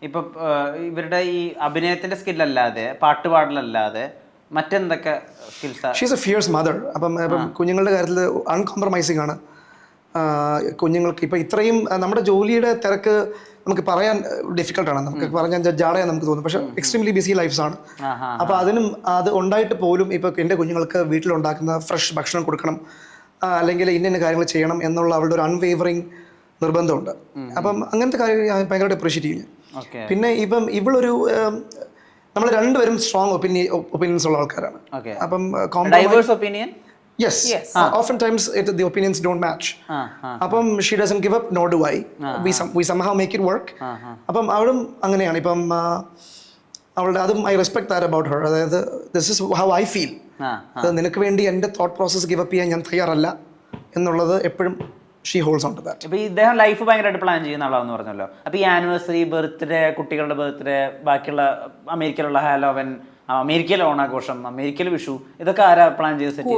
ഇപ്പൊ ഇവരുടെ ഈ അഭിനയത്തിന്റെ സ്കില്ലല്ലാതെ പാട്ടുപാടലല്ലാതെ മറ്റെന്തൊക്കെ skills? She's a fierce mother. അപ്പം കുഞ്ഞുങ്ങളുടെ കാര്യത്തിൽ അൺകോംപ്രമൈസിങ് ആണ്. കുഞ്ഞുങ്ങൾക്ക് ഇപ്പം ഇത്രയും നമ്മുടെ ജോലിയുടെ തിരക്ക് നമുക്ക് പറയാൻ ഡിഫിക്കൽട്ടാണ്. നമുക്ക് പറഞ്ഞാൽ ജാടയാൻ നമുക്ക് തോന്നും. പക്ഷേ എക്സ്ട്രീംലി ബിസി ലൈഫ്സ് ആണ്. അപ്പോൾ അത് ഉണ്ടായിട്ട് പോലും ഇപ്പോൾ എൻ്റെ കുഞ്ഞുങ്ങൾക്ക് വീട്ടിലുണ്ടാക്കുന്ന ഫ്രഷ് ഭക്ഷണം കൊടുക്കണം, അല്ലെങ്കിൽ ഇന്ന കാര്യങ്ങൾ ചെയ്യണം എന്നുള്ള അവളുടെ ഒരു അൺവേവറിങ് നിർബന്ധമുണ്ട്. അപ്പം അങ്ങനത്തെ കാര്യം ഞാൻ ഭയങ്കരമായിട്ട് അപ്രീഷിയേറ്റ് ചെയ്യും. പിന്നെ ഇപ്പം ഇവളൊരു നമ്മൾ രണ്ടുപേരും സ്ട്രോങ് ഒപ്പീനിയൻസ് ഉള്ള ആൾക്കാരാണ്. അപ്പം yes, oftentimes the opinions don't match. അപ്പം she doesn't give up, nor do I. We somehow make it work. അപ്പം അവളും അങ്ങനെയാണ്. ഇപ്പം അവളുടെ അതും I respect that about her. അതായത് this is how I feel. നിനക്ക് വേണ്ടി എൻ്റെ തോട്ട് പ്രോസസ് ഗിവ് അപ്പ് ചെയ്യാൻ ഞാൻ തയ്യാറല്ല എന്നുള്ളത് എപ്പോഴും she holds on to that. ഇപ്പോൾ ഇദ്ദേഹം ലൈഫ് ഭയങ്കരമായിട്ട് പ്ലാൻ ചെയ്യുന്ന ആളാണെന്ന് പറഞ്ഞല്ലോ. അപ്പോൾ ഈ ആനിവേഴ്സറി, ബർത്ത്ഡേ, കുട്ടികളുടെ ബർത്ത്ഡേ, ബാക്കിയുള്ള അമേരിക്കയിലുള്ള ഹാലോവൻ, അമേരിക്കയിലെ ഓണാഘോഷം, അമേരിക്കയിലെ വിഷു, ഇതൊക്കെ ആരാ പ്ലാൻ ചെയ്ത് സെറ്റ്?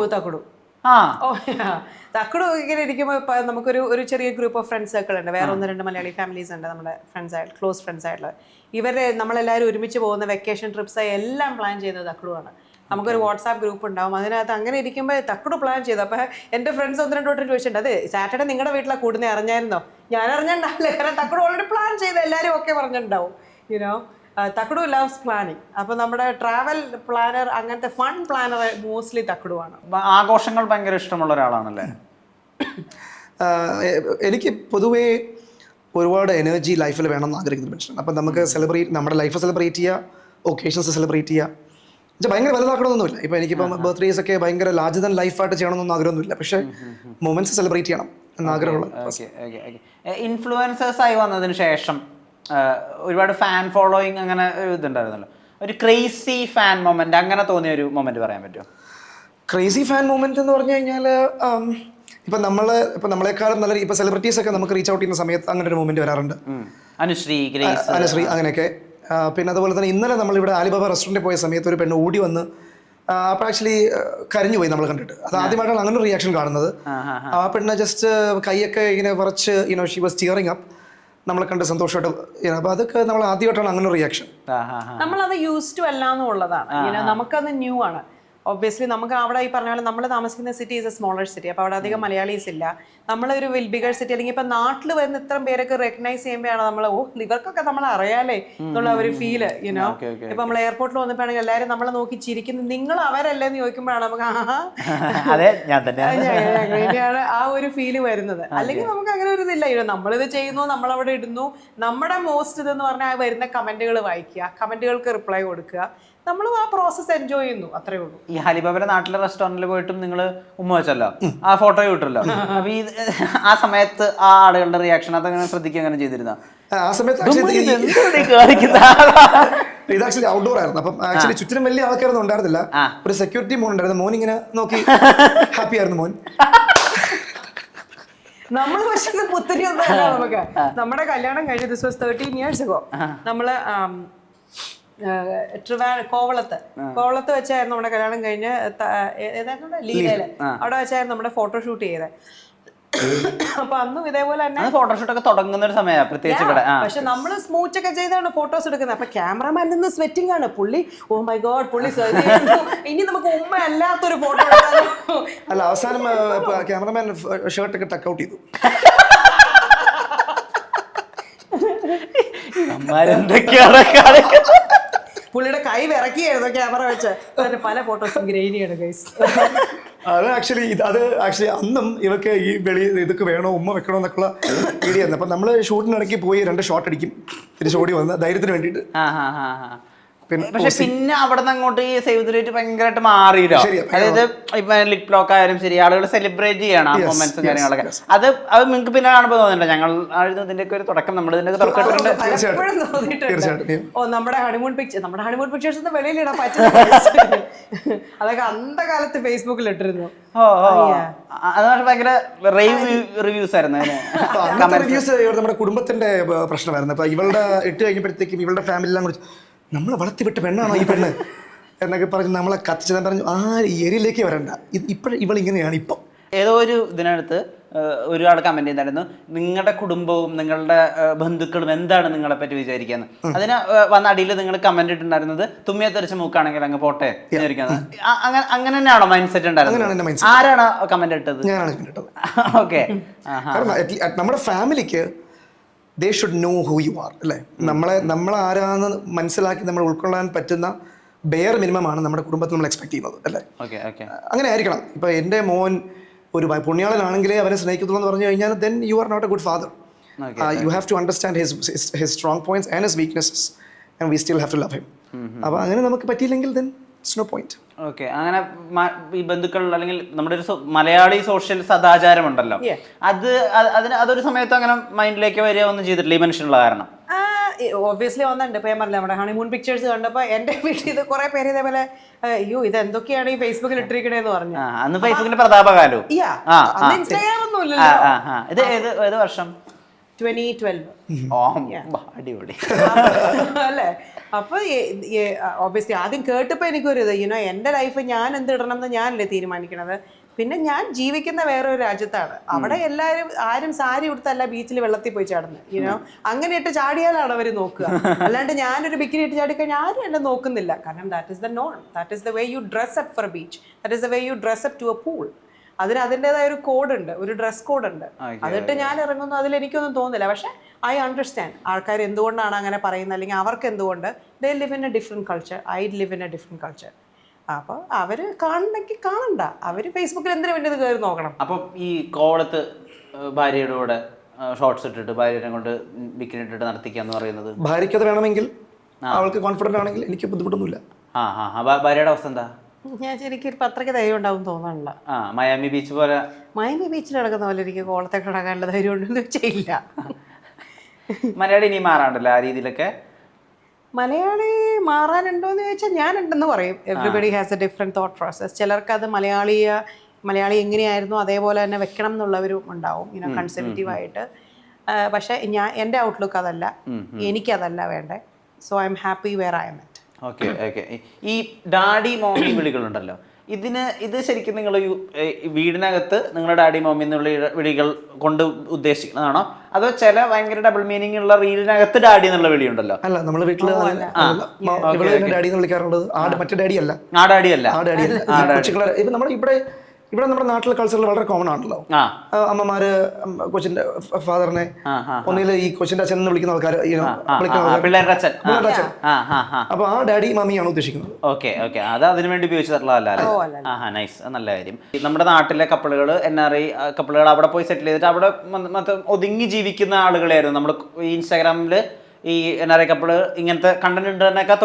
തക്കടു ഇങ്ങനെ ഇരിക്കുമ്പോൾ നമുക്കൊരു ചെറിയ ഗ്രൂപ്പ് ഓഫ് ഫ്രണ്ട്സ് സർക്കിൾ ഉണ്ട്. വേറെ 1-2 മലയാളി ഫാമിലീസ് ഉണ്ട് നമ്മുടെ ഫ്രണ്ട്സായിട്ട്, ക്ലോസ് ഫ്രണ്ട്സ് ആയിട്ടുള്ള. ഇവരെ നമ്മളെല്ലാവരും ഒരുമിച്ച് പോകുന്ന വെക്കേഷൻ ട്രിപ്സ് എല്ലാം പ്ലാൻ ചെയ്യുന്നത് തക്കടുവാണ്. നമുക്കൊരു വാട്സാപ്പ് ഗ്രൂപ്പ് ഉണ്ടാവും. അതിനകത്ത് അങ്ങനെ ഇരിക്കുമ്പോൾ തക്കടു പ്ലാൻ ചെയ്തു. അപ്പോൾ എൻ്റെ ഫ്രണ്ട്സ് 1-2 വട്ടം ചോദിച്ചിട്ടുണ്ട്, അത് സാറ്റർഡേ നിങ്ങളുടെ വീട്ടിലാണ് കൂടുന്നത്, അറിഞ്ഞായിരുന്നോ? ഞാൻ അറിഞ്ഞിട്ടുണ്ടാവില്ല, കാരണം തക്കടു ഓൾറെഡി പ്ലാൻ ചെയ്ത് എല്ലാവരും ഒക്കെ പറഞ്ഞിട്ടുണ്ടാവും. You know Thakkadu loves planning. അപ്പോൾ നമ്മുടെ ട്രാവൽ പ്ലാനർ, അങ്ങനത്തെ ഫൺ പ്ലാനർ മോസ്റ്റ്ലി തക്കടുവാണ്. ആഘോഷങ്ങൾ ഭയങ്കര ഇഷ്ടമുള്ള ഒരാളാണല്ലേ? എനിക്ക് പൊതുവേ ഒരുപാട് എനർജി ലൈഫിൽ വേണമെന്ന് ആഗ്രഹിക്കുന്ന മനുഷ്യനാണ്. അപ്പം നമുക്ക് നമ്മുടെ ലൈഫ് സെലിബ്രേറ്റ് ചെയ്യുക, ഒക്കേഷൻസ് സെലിബ്രേറ്റ് ചെയ്യുക. ഭയങ്കര വലുതാക്കണമെന്നൊന്നുമില്ല. ഇപ്പം എനിക്കിപ്പം ബർത്ത്ഡേസ് ഒക്കെ ഭയങ്കര ലാർജർ ദാൻ ലൈഫായിട്ട് ചെയ്യണമെന്നൊന്നും ആഗ്രഹമൊന്നുമില്ല. പക്ഷേ മൊമെന്റ്സ് സെലിബ്രേറ്റ് ചെയ്യണം എന്ന് ആഗ്രഹമുള്ള. ഇൻഫ്ലുവൻസേഴ്സ് ആയി വന്നതിന് ശേഷം ഒരുപാട് ഫാൻ ഫോളോയിങ് അങ്ങനെ ഇതുണ്ടായിരുന്നല്ലോ. ഒരു ക്രേസി ഫാൻ മൊമെന്റ്, അങ്ങനെ തോന്നിയ ഒരു മൊമെന്റ് പറയാൻ പറ്റുമോ? ക്രേസി ഫാൻ മൊമെന്റ് എന്ന് പറഞ്ഞു കഴിഞ്ഞാൽ ഇപ്പം നമ്മളെക്കാളും നല്ല ഇപ്പം സെലിബ്രിറ്റീസ് ഒക്കെ നമുക്ക് റീച്ച് ഔട്ട് ചെയ്യുന്ന സമയത്ത് അങ്ങനെ ഒരു മൊമെന്റ് വരാറുണ്ട്. അനുശ്രീ, അങ്ങനെയൊക്കെ. പിന്നെ അതുപോലെ തന്നെ ഇന്നലെ നമ്മളിവിടെ ആലിബാബ റെസ്റ്റോറൻറ്റിൽ പോയ സമയത്ത് ഒരു പെണ്ണ് ഓടി വന്ന് അപ്പോൾ ആക്ച്വലി കരഞ്ഞു പോയി നമ്മൾ കണ്ടിട്ട്. അത് ആദ്യമായിട്ടാണ് അങ്ങനെ ഒരു റിയാക്ഷൻ കാണുന്നത്. ആ പെണ്ണ് ജസ്റ്റ് കൈയൊക്കെ ഇങ്ങനെ കുറച്ച് ഷീ വാസ് ടിയറിങ് അപ്പ്, നമ്മളെ കണ്ട് സന്തോഷമായിട്ട്. അപ്പോൾ അതൊക്കെ നമ്മൾ ആദ്യമായിട്ടാണ് അങ്ങനെ റിയാക്ഷൻ. നമ്മളത് യൂസ് ടു അല്ല എന്നുള്ളതാണ്. നമുക്കത് ന്യൂ ആണ്. ഒബ്വിയസ്ലി നമുക്ക് അവിടെ ഈ പറഞ്ഞ പോലെ നമ്മൾ താമസിക്കുന്ന city is A smaller city. അപ്പോൾ അവിടെ അധികം മലയാളീസ് ഇല്ല. നമ്മളൊരു ബിഗർ സിറ്റി അല്ലെങ്കിൽ ഇപ്പം നാട്ടിൽ വരുന്ന ഇത്രയും പേരൊക്കെ റെക്കഗ്നൈസ് ചെയ്യുമ്പോഴാണ് നമ്മൾ ഇവർക്കൊക്കെ നമ്മൾ അറിയാലേ എന്നുള്ള ഒരു ഫീല്. യുനോ ഇപ്പം നമ്മൾ എയർപോർട്ടിൽ വന്നപ്പോഴാണെങ്കിൽ എല്ലാവരും നമ്മളെ നോക്കി ചിരിക്കുന്നത്, നിങ്ങൾ അവരല്ലേ എന്ന് ചോദിക്കുമ്പോഴാണ് നമുക്ക് അങ്ങനെയാണ് ആ ഒരു ഫീല് വരുന്നത്. അല്ലെങ്കിൽ നമുക്ക് അങ്ങനെ ഒരു ഇതില്ല. നമ്മളിത് ചെയ്യുന്നു, നമ്മളവിടെ ഇടുന്നു, നമ്മുടെ മോസ്റ്റ് ഇതെന്ന് പറഞ്ഞാൽ വരുന്ന കമന്റുകൾ വായിക്കുക, കമന്റുകൾക്ക് റിപ്ലൈ കൊടുക്കുക, നമ്മൾ ആ പ്രോസസ് എൻജോയ് ചെയ്യുന്നു, അത്രേ ഉള്ളൂ. ഈ ഹലിബാബയുടെ നാട്ടിലെ റെസ്റ്റോറന്റിൽ പോയിട്ടും നിങ്ങൾ ഉമ്മ വെച്ചല്ലോ, ആ ഫോട്ടോ കിട്ടല്ലോ. അപ്പൊ ഈ ആ സമയത്ത് ആ ആളുകളുടെ റിയാക്ഷൻ അതങ്ങനെ ശ്രദ്ധിക്കുക അങ്ങനെ ചെയ്തിരുന്ന ആ സമയത്ത് ഇത് ആക്ച്വലി ഔട്ട്ഡോർ ആയിരുന്നു. അപ്പം ആക്ച്വലി ചുറ്റിനും വലിയ ആൾക്കാരൊന്നും ഉണ്ടായിരുന്നില്ല. ഒരു സെക്യൂരിറ്റി മോൻ ഉണ്ടായിരുന്നു. മോൻ ഇങ്ങനെ നോക്കി ഹാപ്പി ആയിരുന്നു മോൻ. നമ്മൾ പക്ഷേ പുത്തരി ഒന്നും നമുക്ക് നമ്മുടെ കല്യാണം കഴിഞ്ഞ ദിസ് വാസ് 13 years ago. നമ്മള് കോവളത്ത് വെച്ചായിരുന്നു നമ്മുടെ കല്യാണം കഴിഞ്ഞ്. ഏതായിരുന്നു ലീലയില്, അവിടെ വെച്ചായിരുന്നു നമ്മുടെ ഫോട്ടോഷൂട്ട് ചെയ്തത്. അപ്പൊ അന്നും ഇതേപോലെ തന്നെ ഫോട്ടോഷൂട്ട് ഒക്കെ തുടങ്ങുന്ന ഒരു സമയമാണ് പ്രത്യേകിച്ച് ഇവിടെ. പക്ഷെ നമ്മള് സ്മൂച്ച് ഒക്കെ ചെയ്താണ് ഫോട്ടോസ് എടുക്കുന്നത്. അപ്പൊ ക്യാമറമാൻ നിന്ന് സ്വെറ്റിംഗ് ആണ്. പുള്ളി ഓ മൈ ഗോഡ്, പുള്ളി ഇനി നമുക്ക് ഉമ്മ അല്ലാത്തൊരു ഫോട്ടോ അല്ല. അവസാനം ക്യാമറമാൻ ഷർട്ട് ഒക്കെ ടക്ക് ഔട്ട് ചെയ്തു. പുള്ളിയുടെ കൈ വിറക്കിയായിരുന്നു ക്യാമറ വെച്ച്. പല ഫോട്ടോസും ഗ്രൈൻ ചെയ്യണം ഗൈസ്. അത് ആക്ച്വലി അന്നും ഇവർക്ക് ഈ ഇതൊക്കെ വേണോ, ഉമ്മ വെക്കണോ എന്നൊക്കെയുള്ള വീഡിയോ ആയിരുന്നു. അപ്പം നമ്മൾ ഷൂട്ടിനിടയ്ക്ക് പോയി 2 ഷോട്ട് അടിക്കും, തിരിച്ചോടി വന്ന് ധൈര്യത്തിന് വേണ്ടിയിട്ട്. പക്ഷെ പിന്നെ അവിടെ നിന്ന് അങ്ങോട്ട് ഈ സേവ് ദ ഡേറ്റ് ഭയങ്കരമായിട്ട് മാറിയില്ലോ. അതായത് ഇപ്പൊ ലിപ് ലോക്ക് ആയാലും ശരി, ആളുകൾ സെലിബ്രേറ്റ് ചെയ്യണം ആ മൊമെന്റ്സും കാര്യങ്ങളൊക്കെ. അത് നിങ്ങൾക്ക് പിന്നെ കാണുമ്പോൾ തോന്നില്ല ഞങ്ങൾ ഇതിന്റെ ഒക്കെ ഒരു തുടക്കം നമ്മൾ ഇതിന്റെ തുടക്കത്തിലുണ്ട്. ഓ നമ്മുടെ ഹണിമൂൺ പിക്ചേഴ്സ് വെളിയിലിടാൻ പറ്റുന്ന അതൊക്കെ അന്ത കാലത്ത് ഫേസ്ബുക്കിൽ ഇട്ടിരുന്നു. അത് ഭയങ്കര റിവ്യൂസ് ആയിരുന്നു. നമ്മുടെ കുടുംബത്തിന്റെ പ്രശ്നമായിരുന്നു. അപ്പൊ ഇവളുടെ ഇട്ട് കഴിഞ്ഞപ്പോഴത്തേക്കും ഇവളുടെ ഫാമിലിയെല്ലാം കുറിച്ച് നമ്മളെ വളർത്തിവിട്ട പെണ്ണാണോ ഈ പെണ്ണ് എന്നൊക്കെ പറഞ്ഞ് നമ്മളെ കത്തിച്ചെന്ന് പറഞ്ഞു. ആ ഏരിയയിലേക്ക് വരണ്ട, ഇപ്പോഴും ഇവളിങ്ങനെയാണ്. ഇപ്പം ഏതോ ഒരു ഇതിനടുത്ത് ഒരാൾ കമന്റ് ചെയ്യുന്നായിരുന്നു, നിങ്ങളുടെ കുടുംബവും നിങ്ങളുടെ ബന്ധുക്കളും എന്താണ് നിങ്ങളെ പറ്റി വിചാരിക്കുന്നത്. അതിന് വന്ന അടിയിൽ നിങ്ങൾ കമന്റ് ഇട്ടുണ്ടായിരുന്നത് തുമ്മിയെ തെറിച്ച മൂക്കാണെങ്കിൽ അങ്ങ് പോട്ടെ വിചാരിക്കുന്നത്. അങ്ങനെ തന്നെയാണോ മൈൻഡ് സെറ്റ് ഉണ്ടായിരുന്നത്? ആരാണ് കമന്റ് ഇട്ടത്? ഓക്കെ. നമ്മുടെ ഫാമിലിക്ക് they should know who you are അല്ലേ. നമ്മൾ ആരാന്ന് മനസ്സിലാക്കി നമ്മൾ ഉൾക്കൊള്ളാൻ പറ്റുന്ന ബെയർ മിനിമമാണ് നമ്മുടെ കുടുംബത്തിൽ നമ്മൾ എക്സ്പെക്ട് ചെയ്യുന്നത് അല്ലേ. അങ്ങനെ ആയിരിക്കണം. ഇപ്പൊ എൻ്റെ മോൻ ഒരു പുണ്യാളനാണെങ്കിലേ അവനെ സ്നേഹിക്കത്തുള്ളൂ എന്ന് പറഞ്ഞു കഴിഞ്ഞാൽ then you are not a good father. You have to understand his strong points and his weaknesses and we still have to love him. അപ്പോൾ അങ്ങനെ നമുക്ക് പറ്റിയില്ലെങ്കിൽ then it's no point. Okay. അങ്ങനെ ഈ ബന്ധുക്കൾ അല്ലെങ്കിൽ നമ്മുടെ ഒരു മലയാളി സോഷ്യൽ സദാചാരം ഉണ്ടല്ലോ, അതൊരു സമയത്ത് അങ്ങനെ മൈൻഡിലേക്ക് വരിക ഒന്നും ചെയ്തിട്ടില്ല ഈ മനുഷ്യനുള്ള കാരണം? ഒബ്വിയസ്ലി വന്നിട്ടുണ്ട്. ഇപ്പൊ ഞാൻ പറഞ്ഞില്ല, നമ്മുടെ ഹണിമൂൺ പിക്ചേഴ്സ് കണ്ടപ്പോൾ എൻ്റെ വീട്ടിൽ ഇത് കുറെ പേര് ഇതേപോലെ അയ്യോ ഇത് എന്തൊക്കെയാണ് ഈ ഫേസ്ബുക്കിൽ ഇട്ടിരിക്കണേന്ന് പറഞ്ഞു. അന്ന് ഫേസ്ബുക്കിന്റെ പ്രതാപകാലം, ഇൻസ്റ്റാഗ്രാം ഒന്നും ഇല്ലല്ലോ. ഇത് ഏത് വർഷം? 2012. അടിപൊളി അല്ലേ. അപ്പൊ ഒബ്വിയസ്ലി ആദ്യം കേട്ടപ്പോൾ എനിക്കൊരു ഇത് എൻ്റെ ലൈഫ് ഞാൻ എന്തിടണം എന്ന് ഞാനല്ലേ തീരുമാനിക്കണത്. പിന്നെ ഞാൻ ജീവിക്കുന്ന വേറൊരു രാജ്യത്താണ്, അവിടെ എല്ലാവരും ആരും സാരി ഉടുത്തല്ല ബീച്ചിൽ വെള്ളത്തിൽ പോയി ചാടുന്നത്. അങ്ങനെ ഇട്ട് ചാടിയാലാണ് അവർ നോക്കുക. അല്ലാണ്ട് ഞാനൊരു ബിക്കിനി ഇട്ട് ചാടിക്കഴിഞ്ഞാൽ ആരും എന്നെ നോക്കുന്നില്ല. കാരണം ദാറ്റ് ഇസ് ദ നോൺ, that is the way you dress up for beach, that is the way you dress up to a pool. അതിന് അതിൻ്റെതായ ഒരു കോഡുണ്ട്, ഒരു ഡ്രസ് കോഡുണ്ട്. അതിട്ട് ഞാൻ ഇറങ്ങുന്നു, അതിൽ എനിക്കൊന്നും തോന്നില്ല. പക്ഷെ ഐ അണ്ടർസ്റ്റാൻഡ് ആൾക്കാർ എന്തുകൊണ്ടാണ് അങ്ങനെ പറയുന്നത്, അല്ലെങ്കിൽ അവർക്ക് എന്തുകൊണ്ട്. They live in A different culture, I live in A different culture. അപ്പോൾ അവർ കാണണമെങ്കിൽ കാണണ്ട, അവർ ഫേസ്ബുക്കിൽ എന്തിനു വേണ്ടി ഇത് കയറി നോക്കണം. അപ്പം ഈ കോവളത്ത് ഭാര്യയുടെ കൂടെ ഷോർട്സ് ഇട്ടിട്ട് ഭാര്യനെ കൊണ്ട് ബിക്കിനി ഇട്ടിട്ട് നടത്തിക്കാന്ന് പറയുന്നത്, ഭാര്യയ്ക്ക് അത് വേണമെങ്കിൽ, അവൾക്ക് കോൺഫിഡൻ്റ് ആണെങ്കിൽ എനിക്ക് ബുദ്ധിമുട്ടൊന്നുമില്ല. ഭാര്യയുടെ അവസ്ഥ എന്താ? ഞാൻ ശരിക്കും അത്രയ്ക്ക് ധൈര്യം ഉണ്ടാവും തോന്നണില്ല. മയാമി ബീച്ച് പോലെ, മയാമി ബീച്ചിൽ നടക്കുന്ന പോലെ എനിക്ക് കോളത്തെ കിടക്കാനുള്ള ധൈര്യം ഉണ്ടെന്ന് ചെയ്യില്ല. മലയാളി ഇനി മാറാണ്ടല്ലോ ആ രീതിയിലൊക്കെ. മലയാളി മാറാനുണ്ടോയെന്ന് ചോദിച്ചാൽ ഞാനുണ്ടെന്ന് പറയും. Everybody has A different thought process. ചിലർക്ക് അത് മലയാളി എങ്ങനെയായിരുന്നു അതേപോലെ തന്നെ വെക്കണം എന്നുള്ളവരും ഉണ്ടാവും, കൺസർവേറ്റീവായിട്ട്. പക്ഷേ എൻ്റെ ഔട്ട്ലുക്ക് അതല്ല, എനിക്കതല്ല വേണ്ടേ. So I am happy where I M at. Okay. ഈ ഡാഡി മോമി വിളികളുണ്ടല്ലോ, ഇത് ശരിക്കും നിങ്ങൾ വീടിനകത്ത് നിങ്ങളുടെ ഡാഡി മോമി എന്നുള്ള വിളികൾ കൊണ്ട് ഉദ്ദേശിക്കുന്നതാണോ, അതോ ചില ഭയങ്കര ഡബിൾ മീനിങ് ഉള്ള റീലിനകത്ത് ഡാഡി എന്നുള്ള വിളിയുണ്ടല്ലോ? അല്ല, നമ്മളെ വീട്ടില് ഡാഡി എന്ന് വിളിക്കാറുള്ളത് മറ്റേ ഡാഡി അല്ല. ഇവിടെ നമ്മുടെ നാട്ടിലെ കൾച്ചറിൽ വളരെ കോമൺ ആണല്ലോ. അമ്മമാര് കൊച്ചിന്റെ ഫാദറിനെ ഒന്നില് ഈ കൊച്ചിന്റെ അച്ഛൻ എന്ന് വിളിക്കുന്ന ആൾക്കാർ, അപ്പൊ ആ ഡാഡി മമ്മിയാണ് ഉദ്ദേശിക്കുന്നത്. ഓക്കെ. അത് അതിനുവേണ്ടി ഉപയോഗിച്ചിട്ടുള്ളതല്ല. നൈസ്, നല്ല കാര്യം. നമ്മുടെ നാട്ടിലെ കപ്പിളുകൾ, NRI കപ്പിളുകൾ അവിടെ പോയി സെറ്റിൽ ചെയ്തിട്ട് അവിടെ ഒതുങ്ങി ജീവിക്കുന്ന ആളുകളായിരുന്നു നമ്മൾ ഈ ഇൻസ്റ്റാഗ്രാമില് ഈ NRI കപ്പിള് ഇങ്ങനത്തെ കണ്ടന്റ് ഉണ്ടെന്നൊക്കെ